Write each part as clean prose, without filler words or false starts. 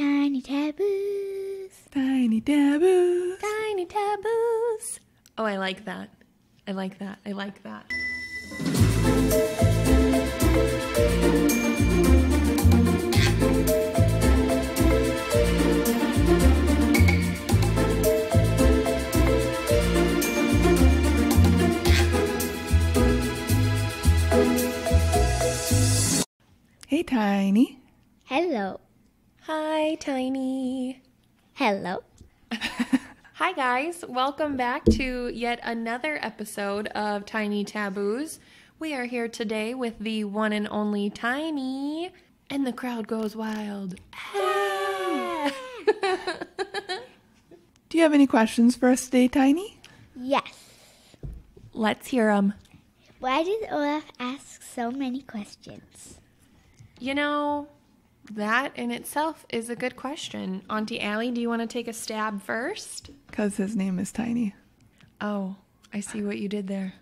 Tiny Taboos. Tiny Taboos. Tiny Taboos. Oh, I like that. I like that. I like that. Hey, Tiny. Hello. Hi, Tiny. Hello. Hi, guys. Welcome back to yet another episode of Tiny Taboos. We are here today with the one and only Tiny, and the crowd goes wild. Ah! Do you have any questions for us today, Tiny? Yes. Let's hear them. Why did Olaf ask so many questions? You know, that in itself is a good question. Auntie Allie, do you want to take a stab first? Because his name is Tiny. Oh, I see what you did there.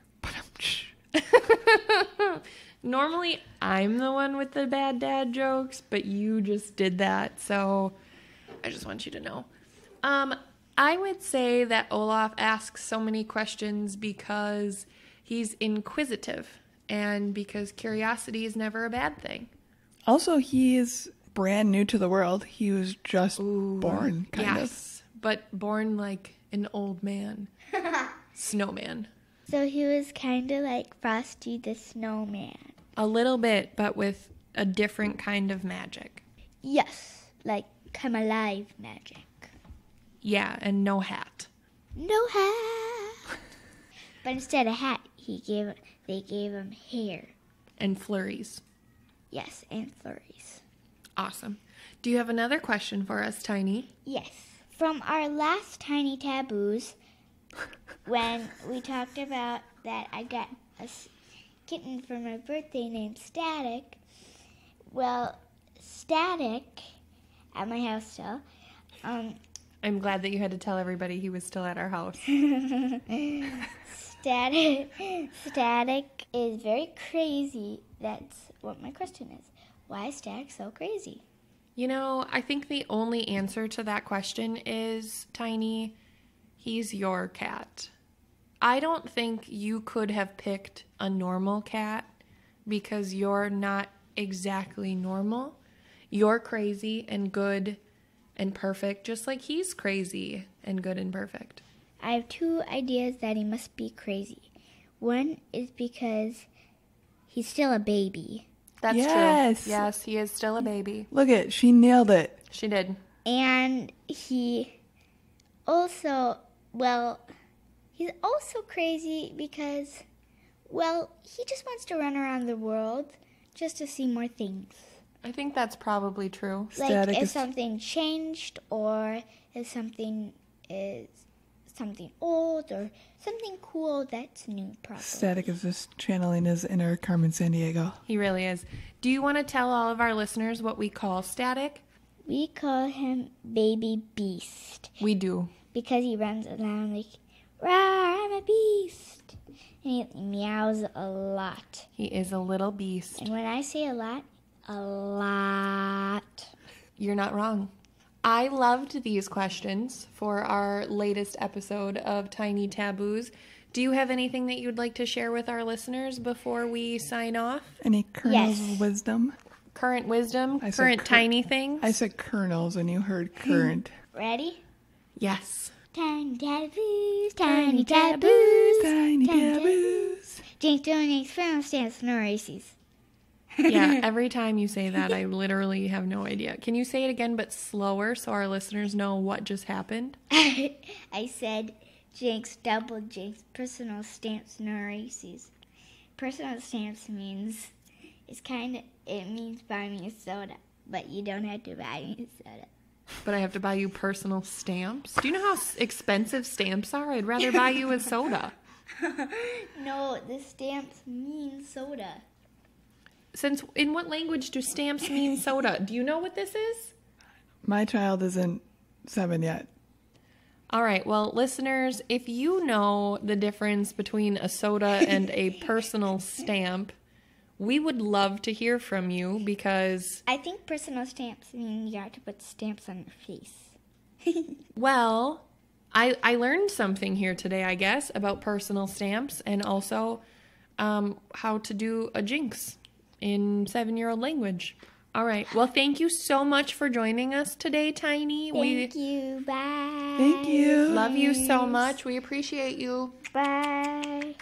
Normally, I'm the one with the bad dad jokes, but you just did that, so I just want you to know. I would say that Olaf asks so many questions because he's inquisitive and because curiosity is never a bad thing. Also, he is brand new to the world. He was just born, kind of. Yes, but born like an old man. Snowman. So he was kind of like Frosty the Snowman. A little bit, but with a different kind of magic. Yes, like come alive magic. Yeah, and no hat. No hat. But instead of hat, they gave him hair. And flurries. Yes, and flurries. Awesome. Do you have another question for us, Tiny? Yes. From our last Tiny Taboos, when we talked about that I got a kitten for my birthday named Static. Well, Static, at my house still, I'm glad that you had to tell everybody he was still at our house. Static is very crazy. That's what my question is. Why is Static so crazy? You know, I think the only answer to that question is, Tiny, he's your cat. I don't think you could have picked a normal cat because you're not exactly normal. You're crazy and good and perfect, just like he's crazy and good and perfect. I have two ideas that he must be crazy. One is because he's still a baby. That's Yes. true. Yes, he is still a baby. Look at, she nailed it. She did. And he also, he's also crazy because, he just wants to run around the world just to see more things. I think that's probably true. Like Static if is- something changed or if something is something old or something cool that's new, probably. Static is just channeling his inner Carmen Sandiego. He really is. Do you want to tell all of our listeners what we call Static? We call him Baby Beast We do. because he runs around like, "Rawr, I'm a beast." And he meows a lot. He is a little beast. And when I say a lot. You're not wrong. I loved these questions for our latest episode of Tiny Taboos. Do you have anything that you'd like to share with our listeners before we sign off? Any kernels Yes. of wisdom? Current wisdom? I said Current tiny things? I said kernels and you heard current. Ready? Yes. Tiny Taboos, Tiny Taboos, Tiny Taboos. Jinx donates final stance no races. Yeah, every time you say that, I literally have no idea. Can you say it again but slower so our listeners know what just happened? I said Jinx, double Jinx, personal stamps, no races. Personal stamps means it means buy me a soda, but you don't have to buy me a soda. But I have to buy you personal stamps? Do you know how expensive stamps are? I'd rather buy you a soda. No, the stamps mean soda. In what language do stamps mean soda? Do you know what this is? My child isn't 7 yet. All right, well, listeners, if you know the difference between a soda and a personal stamp, we would love to hear from you because, I think personal stamps mean you have to put stamps on your face. well, I learned something here today, I guess, about personal stamps and also how to do a jinx in 7-year-old language. All right. Well, thank you so much for joining us today, Tiny. Thank you. Bye. Thank you. Love you so much. We appreciate you. Bye.